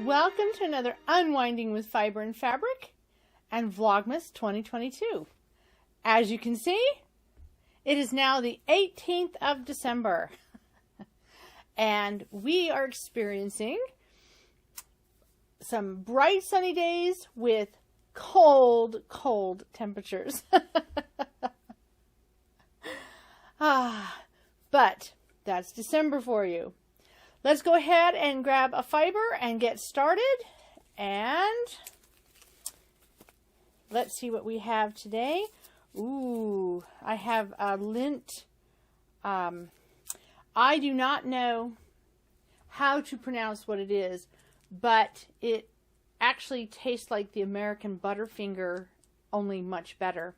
Welcome to another Unwinding with Fiber and Fabric and Vlogmas 2022. As you can see, it is now the 18th of December and we are experiencing some bright sunny days with cold temperatures. But that's December for you. Let's go ahead and grab a fiber and get started. And let's see what we have today. Ooh, I have a lint. I do not know how to pronounce what it is, but it actually tastes like the American Butterfinger, only much better.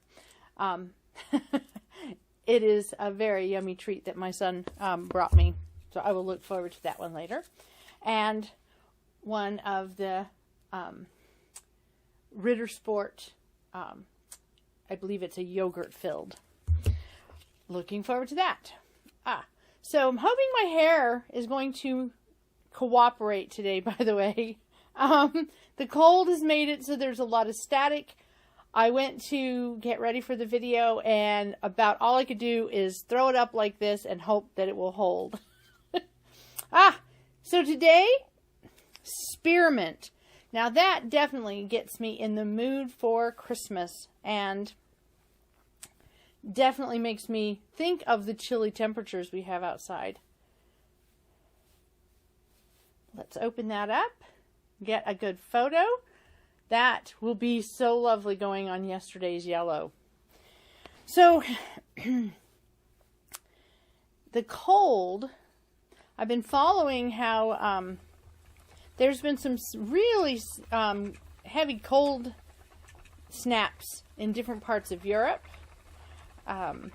It is a very yummy treat that my son brought me. So I will look forward to that one later. And one of the Ritter Sport, I believe it's a yogurt filled. Looking forward to that. So I'm hoping my hair is going to cooperate today, by the way. The cold has made it so there's a lot of static. I went to get ready for the video and about all I could do is throw it up like this and hope that it will hold. So today, spearmint. Now that definitely gets me in the mood for Christmas and definitely makes me think of the chilly temperatures we have outside. Let's open that up, get a good photo. That will be so lovely going on yesterday's yellow. So, the cold, I've been following how there's been some really heavy cold snaps in different parts of Europe. I've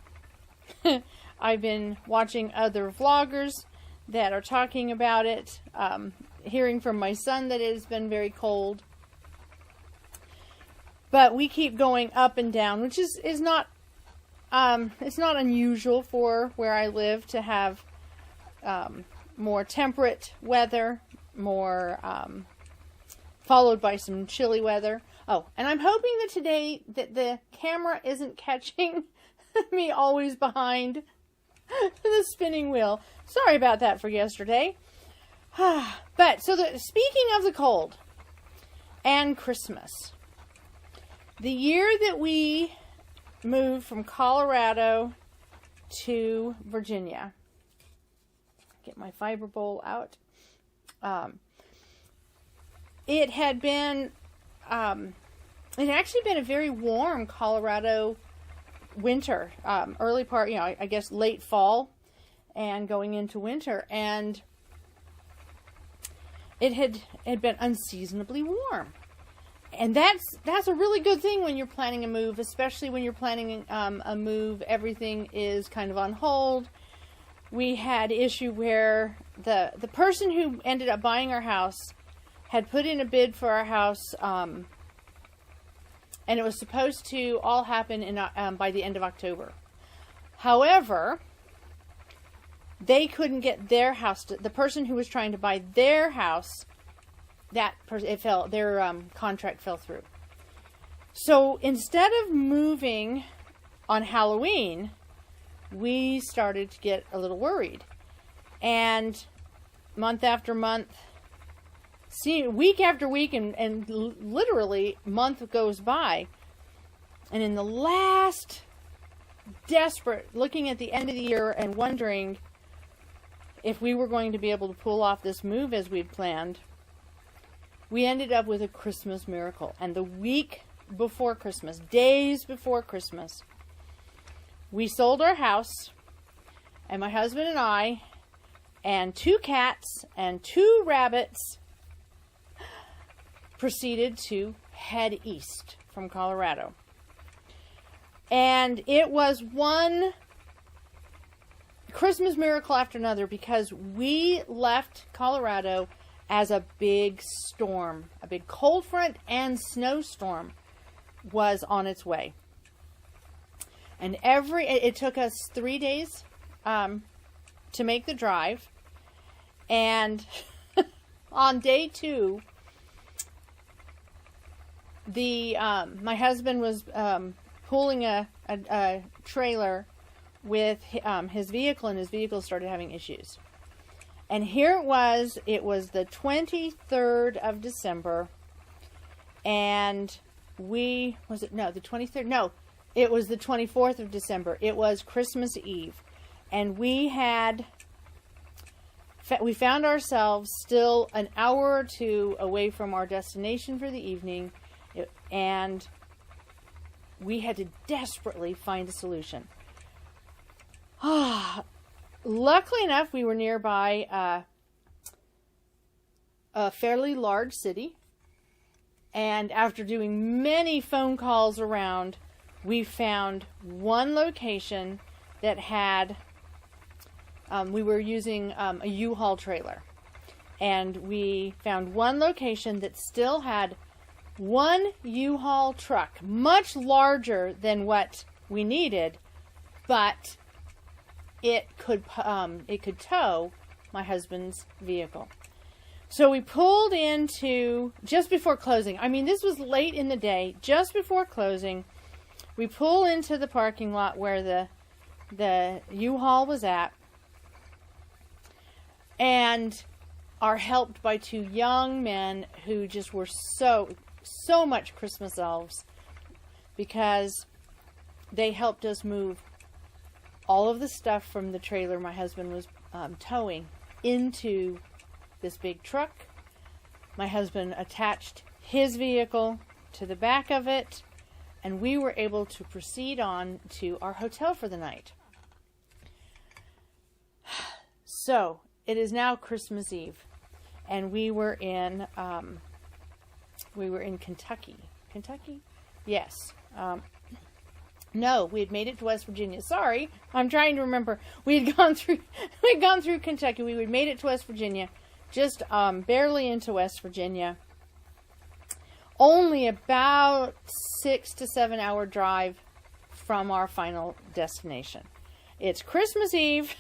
been watching other vloggers that are talking about it, hearing from my son that it has been very cold. But we keep going up and down, which is not, it's not unusual for where I live to have more temperate weather, more followed by some chilly weather. Oh, and I'm hoping that today that the camera isn't catching me always behind the spinning wheel. Sorry about that for yesterday. But so speaking of the cold and Christmas, the year that we moved from Colorado to Virginia, get my fiber bowl out. It had been, it had actually been a very warm Colorado winter, early part, I guess late fall and going into winter, and it had been unseasonably warm. And that's a really good thing when you're planning a move, especially when you're planning a move, everything is kind of on hold. We had issue where the person who ended up buying our house had put in a bid for our house, and it was supposed to all happen in by the end of October. However, they couldn't get their house the person who was trying to buy their house, their contract fell through. So instead of moving on Halloween, we started to get a little worried. And month after month, week after week, and literally month goes by. And in the last desperate, looking at the end of the year and wondering if we were going to be able to pull off this move as we'd planned, we ended up with a Christmas miracle. And the week before Christmas, days before Christmas, we sold our house, and my husband and I, and 2 cats and 2 rabbits proceeded to head east from Colorado. And it was one Christmas miracle after another, because we left Colorado as a big storm, a big cold front and snowstorm was on its way. And it took us 3 days to make the drive. And on day 2, my husband was pulling a trailer with his vehicle, and his vehicle started having issues. And here it was the 23rd of December, and the 23rd? No, it was the 24th of December. It was Christmas Eve, and we found ourselves still an hour or two away from our destination for the evening, and we had to desperately find a solution. Luckily enough, we were nearby a fairly large city, and after doing many phone calls around, we found one location that had, we were using a U-Haul trailer, and we found one location that still had one U-Haul truck, much larger than what we needed, but it could tow my husband's vehicle. So we pulled into just before closing. I mean, this was late in the day, just before closing. We pull into the parking lot where the U-Haul was at, and are helped by two young men who just were so much Christmas elves, because they helped us move all of the stuff from the trailer my husband was towing into this big truck. My husband attached his vehicle to the back of it, and we were able to proceed on to our hotel for the night. So it is now Christmas Eve, and we were in Kentucky. Kentucky? Yes. No, we had made it to West Virginia. Sorry, I'm trying to remember. We'd gone through Kentucky. We had made it to West Virginia, just barely into West Virginia. Only about 6 to 7 hour drive from our final destination. It's Christmas Eve,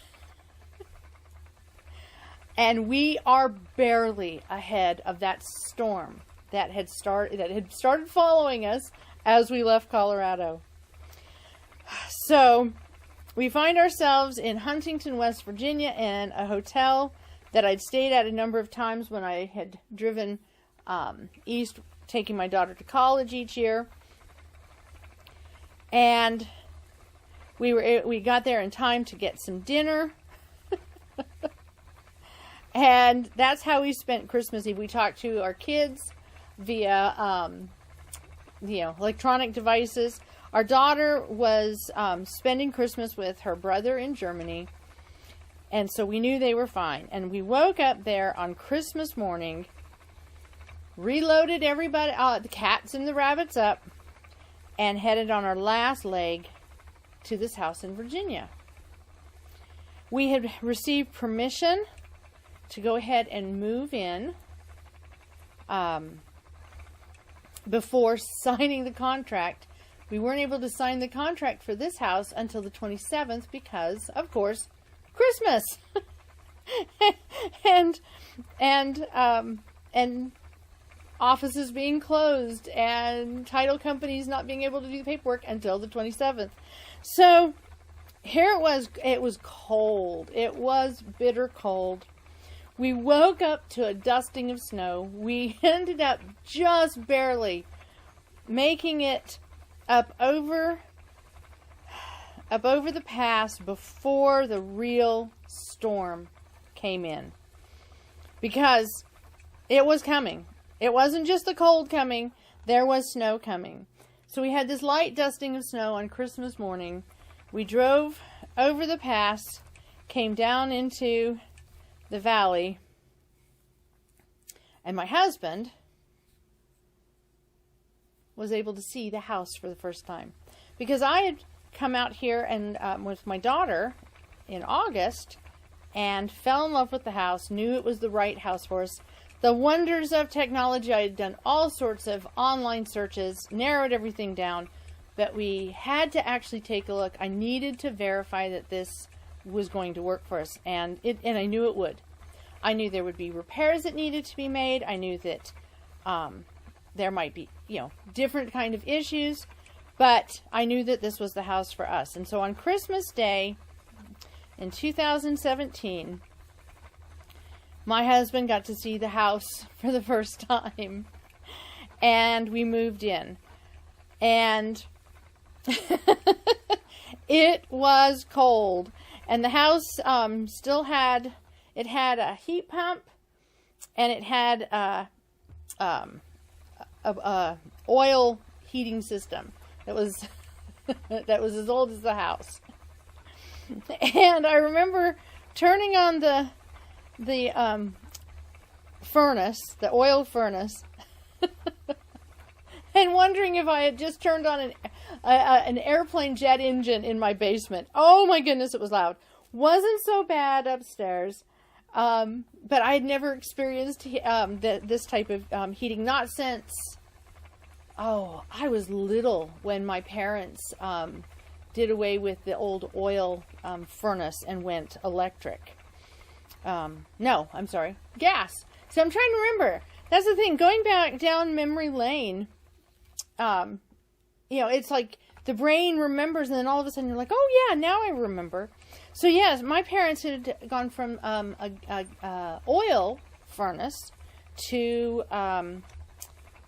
and we are barely ahead of that storm that had started following us as we left Colorado. So we find ourselves in Huntington, West Virginia, in a hotel that I'd stayed at a number of times when I had driven east, taking my daughter to college each year. And we got there in time to get some dinner. And that's how we spent Christmas Eve. We talked to our kids via electronic devices. Our daughter was spending Christmas with her brother in Germany, and so we knew they were fine. And we woke up there on Christmas morning, reloaded everybody, the cats and the rabbits up, and headed on our last leg to this house in Virginia. We had received permission to go ahead and move in before signing the contract. We weren't able to sign the contract for this house until the 27th because, of course, Christmas. and offices being closed and title companies not being able to do the paperwork until the 27th. So here it was. It was cold. It was bitter cold. We woke up to a dusting of snow. We ended up just barely making it up over the pass before the real storm came in, because it was coming. It wasn't just the cold coming, there was snow coming. So we had this light dusting of snow on Christmas morning. We drove over the pass, came down into the valley, and my husband was able to see the house for the first time, because I had come out here and with my daughter in August and fell in love with the house, knew it was the right house for us. The wonders of technology, I had done all sorts of online searches, narrowed everything down, but we had to actually take a look. I needed to verify that this was going to work for us, and I knew it would. I knew there would be repairs that needed to be made. I knew that there might be different kind of issues, but I knew that this was the house for us. And so on Christmas Day in 2017, my husband got to see the house for the first time, and we moved in. And it was cold, and the house still had a heat pump, and it had a oil heating system that was as old as the house. And I remember turning on the furnace, the oil furnace, and wondering if I had just turned on an airplane jet engine in my basement. Oh my goodness, it was loud. Wasn't so bad upstairs, but I had never experienced this type of heating. Not since, I was little when my parents did away with the old oil furnace and went electric. No, I'm sorry, gas. So I'm trying to remember. That's the thing, going back down memory lane, it's like the brain remembers, and then all of a sudden you're like, oh yeah, now I remember. So yes, my parents had gone from a oil furnace to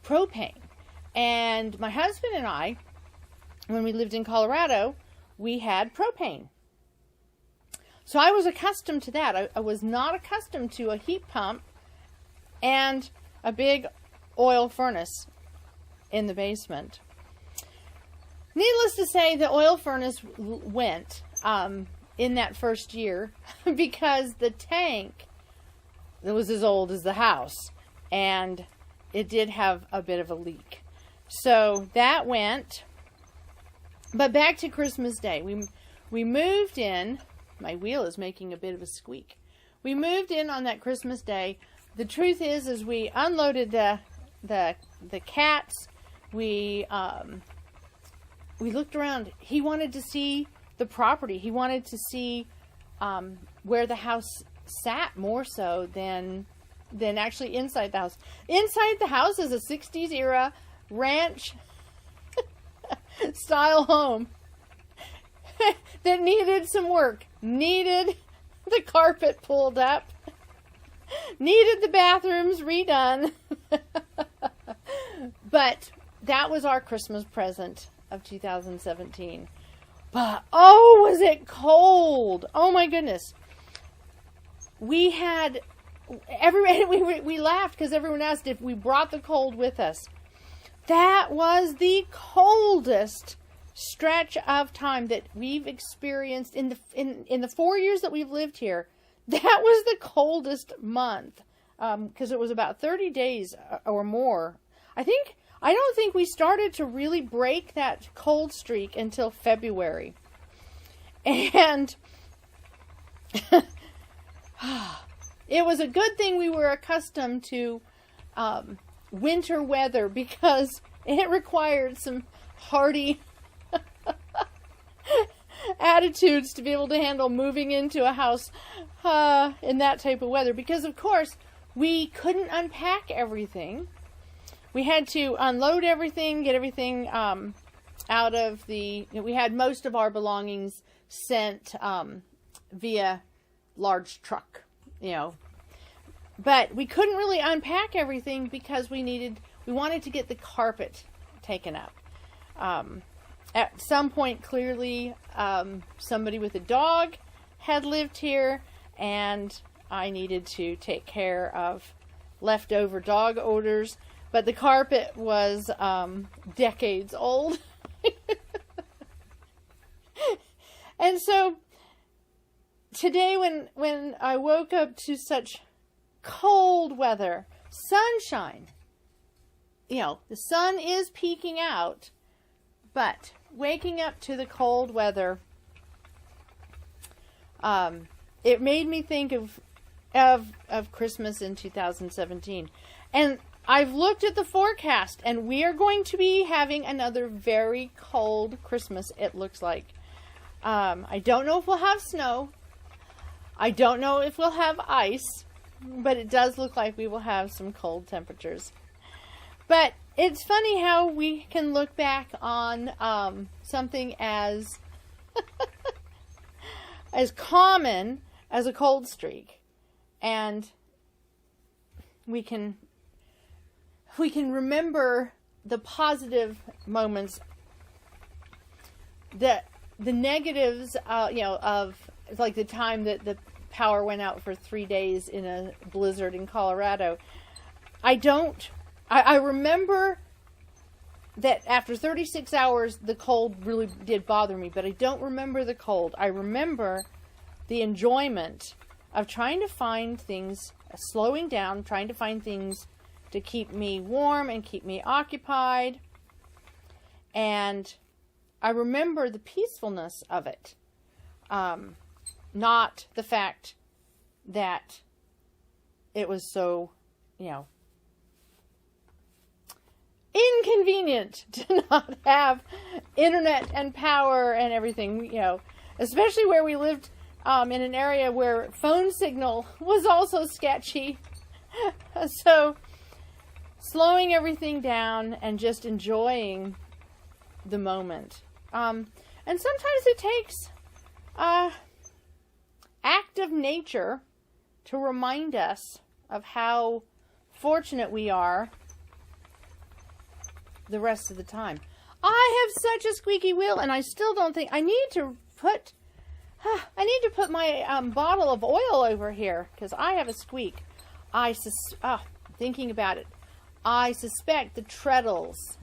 propane. And my husband and I, when we lived in Colorado, we had propane. So I was accustomed to that. I was not accustomed to a heat pump and a big oil furnace in the basement. Needless to say, the oil furnace went in that first year because the tank was as old as the house, and it did have a bit of a leak. So that went. But back to Christmas Day. We moved in. My wheel is making a bit of a squeak. We moved in on that Christmas Day. The truth is we unloaded the cats. We looked around. He wanted to see the property. He wanted to see where the house sat more so than actually inside the house. Inside the house is a 60s era ranch style home that needed some work. Needed the carpet pulled up. Needed the bathrooms redone. But that was our Christmas present of 2017. But, was it cold? Oh my goodness. We had, we laughed because everyone asked if we brought the cold with us. That was the coldest stretch of time that we've experienced in the 4 years that we've lived here. That was the coldest month, because it was about 30 days or more. I don't think we started to really break that cold streak until February. And it was a good thing we were accustomed to winter weather, because it required some hardy attitudes to be able to handle moving into a house in that type of weather. Because, of course, we couldn't unpack everything. We had to unload everything, get everything out of the... we had most of our belongings sent via large truck, But we couldn't really unpack everything because we wanted to get the carpet taken up. At some point, clearly, somebody with a dog had lived here, and I needed to take care of leftover dog odors. But the carpet was decades old. And so today, when I woke up to such cold weather, sunshine, the sun is peeking out, but waking up to the cold weather, it made me think of Christmas in 2017. And I've looked at the forecast, and we are going to be having another very cold Christmas, it looks like. I don't know if we'll have snow. I don't know if we'll have ice, but it does look like we will have some cold temperatures. But it's funny how we can look back on something as as common as a cold streak, and we can remember the positive moments, the negatives, of like the time that the power went out for 3 days in a blizzard in Colorado. I remember that after 36 hours, the cold really did bother me, but I don't remember the cold. I remember the enjoyment of trying to find things, slowing down, trying to find things to keep me warm and keep me occupied. And I remember the peacefulness of it. Not the fact that it was so, inconvenient to not have internet and power and everything, especially where we lived in an area where phone signal was also sketchy. So slowing everything down and just enjoying the moment. And sometimes it takes act of nature to remind us of how fortunate we are the rest of the time. I have such a squeaky wheel, and I still don't think I need to put my bottle of oil over here because I have a squeak. Thinking about it, I suspect the treadles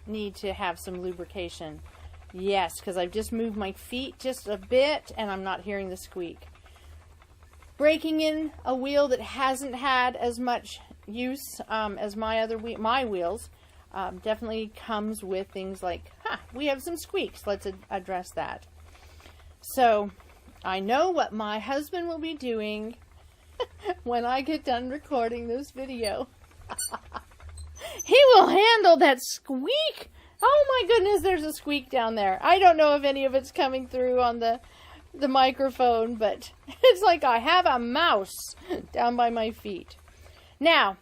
need to have some lubrication. Yes, because I've just moved my feet just a bit and I'm not hearing the squeak. Breaking in a wheel that hasn't had as much use as my wheels definitely comes with things like, we have some squeaks. Let's address that. So I know what my husband will be doing when I get done recording this video. He will handle that squeak. Oh my goodness, there's a squeak down there. I don't know if any of it's coming through on the microphone, but it's like I have a mouse down by my feet. Now,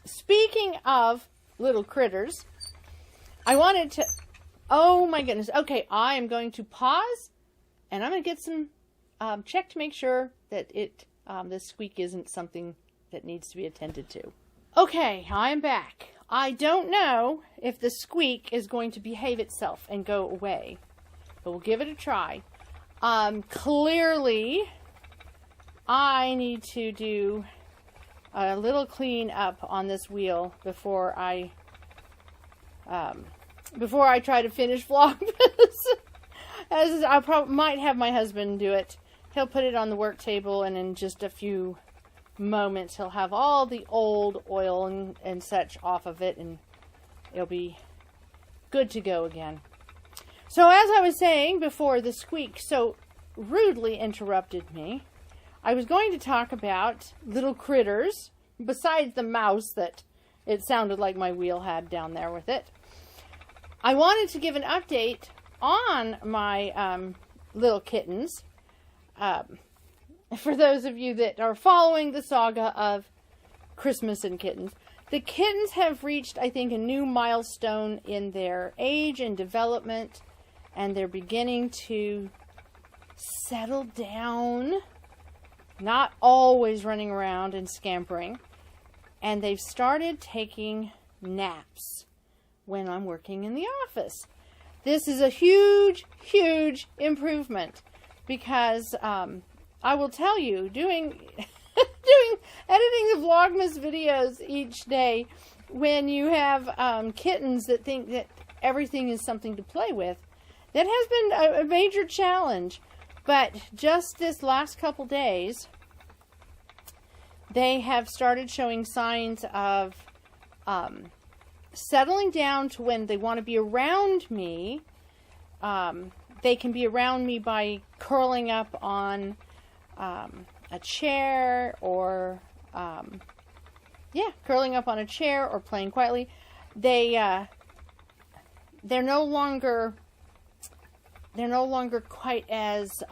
speaking of little critters, I wanted to, oh my goodness. Okay, I am going to pause and I'm going to get some, check to make sure that this squeak isn't something that needs to be attended to. Okay, I am back. I don't know if the squeak is going to behave itself and go away, but we'll give it a try. Clearly, I need to do a little clean up on this wheel before I try to finish Vlogmas. As I might have my husband do it. He'll put it on the work table, and in just a few moments he'll have all the old oil and such off of it, and it'll be good to go again. So as I was saying before the squeak so rudely interrupted me, I was going to talk about little critters besides the mouse that it sounded like my wheel had down there with it. I wanted to give an update on my little kittens. For those of you that are following the saga of Christmas and kittens, the kittens have reached, I think, a new milestone in their age and development, and they're beginning to settle down, not always running around and scampering, and they've started taking naps when I'm working in the office. This is a huge, huge improvement because I will tell you, doing editing the Vlogmas videos each day, when you have kittens that think that everything is something to play with, that has been a major challenge. But just this last couple days, they have started showing signs of settling down to when they want to be around me. They can be around me by curling up on a chair or curling up on a chair or playing quietly. They're no longer quite as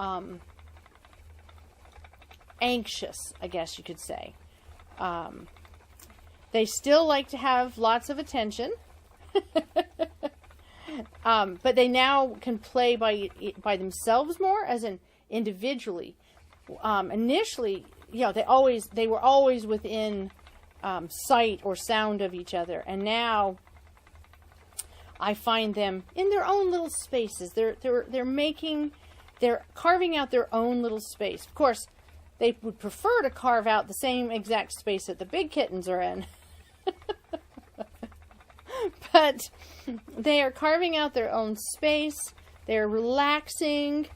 anxious, I guess you could say. They still like to have lots of attention, But they now can play by themselves more, as in individually. Initially, they were always within sight or sound of each other, and now I find them in their own little spaces. They're carving out their own little space. Of course, they would prefer to carve out the same exact space that the big kittens are in. But they are carving out their own space. They're relaxing.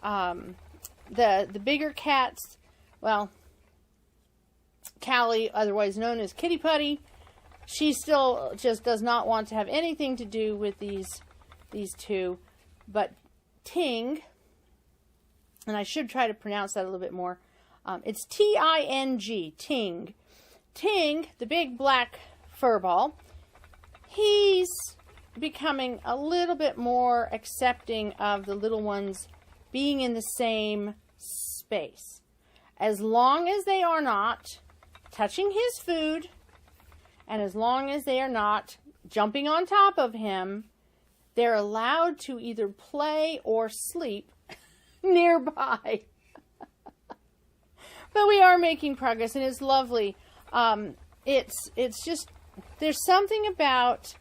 The bigger cats, well, Callie, otherwise known as Kitty Putty, she still just does not want to have anything to do with these two. But Ting, and I should try to pronounce that a little bit more. It's T-I-N-G, Ting. Ting, the big black furball, he's becoming a little bit more accepting of the little ones being in the same space. As long as they are not touching his food, and as long as they are not jumping on top of him, they're allowed to either play or sleep nearby. But we are making progress, and it's lovely. It's just, there's something about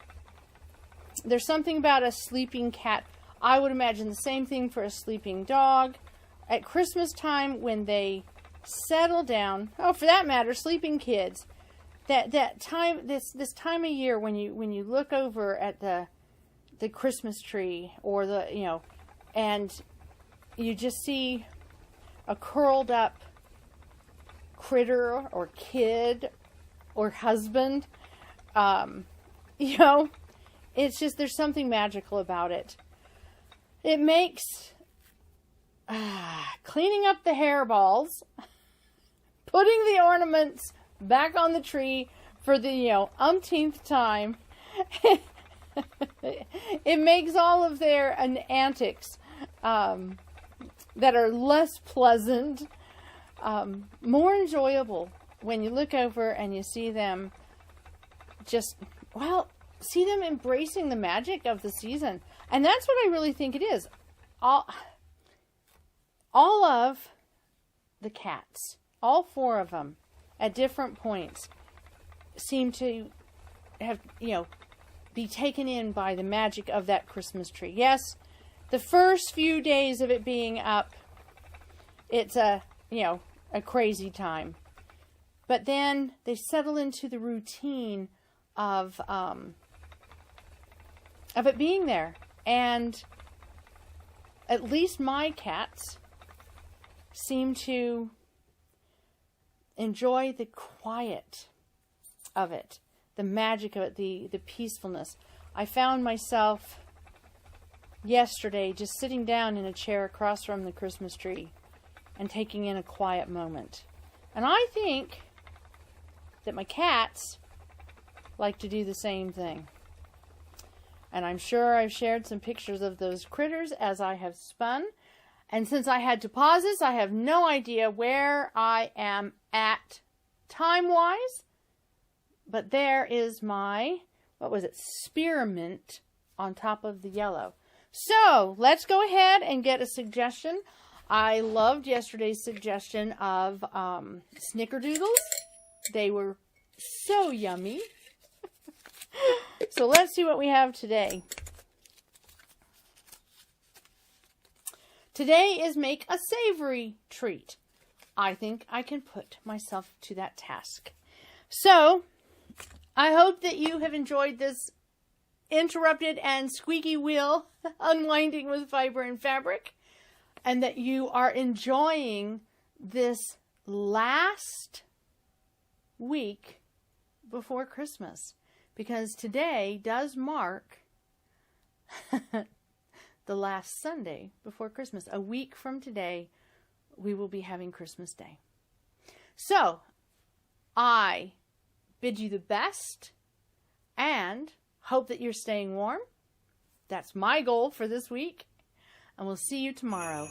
a sleeping cat. I would imagine the same thing for a sleeping dog. At Christmas time, when they settle down, oh, for that matter, sleeping kids, that time, this time of year when you look over at the Christmas tree, or and you just see a curled up critter or kid or husband, it's just, there's something magical about it. It makes cleaning up the hairballs, putting the ornaments back on the tree for the umpteenth time. It makes all of their antics that are less pleasant more enjoyable when you look over and you see them see them embracing the magic of the season. And that's what I really think it is. All of the cats, all four of them, at different points, seem to have, be taken in by the magic of that Christmas tree. Yes, the first few days of it being up, it's a crazy time. But then they settle into the routine of it being there. And at least my cats seem to enjoy the quiet of it, the magic of it, the peacefulness. I found myself yesterday just sitting down in a chair across from the Christmas tree and taking in a quiet moment. And I think that my cats like to do the same thing. And I'm sure I've shared some pictures of those critters as I have spun. And since I had to pause this, I have no idea where I am at time-wise. But there is my, spearmint on top of the yellow. So, let's go ahead and get a suggestion. I loved yesterday's suggestion of snickerdoodles. They were so yummy. So let's see what we have today. Today is make a savory treat. I think I can put myself to that task. So, I hope that you have enjoyed this interrupted and squeaky wheel unwinding with fiber and fabric, and that you are enjoying this last week before Christmas, because today does mark the last Sunday before Christmas. A week from today, we will be having Christmas Day. So, I bid you the best and hope that you're staying warm. That's my goal for this week. And we'll see you tomorrow.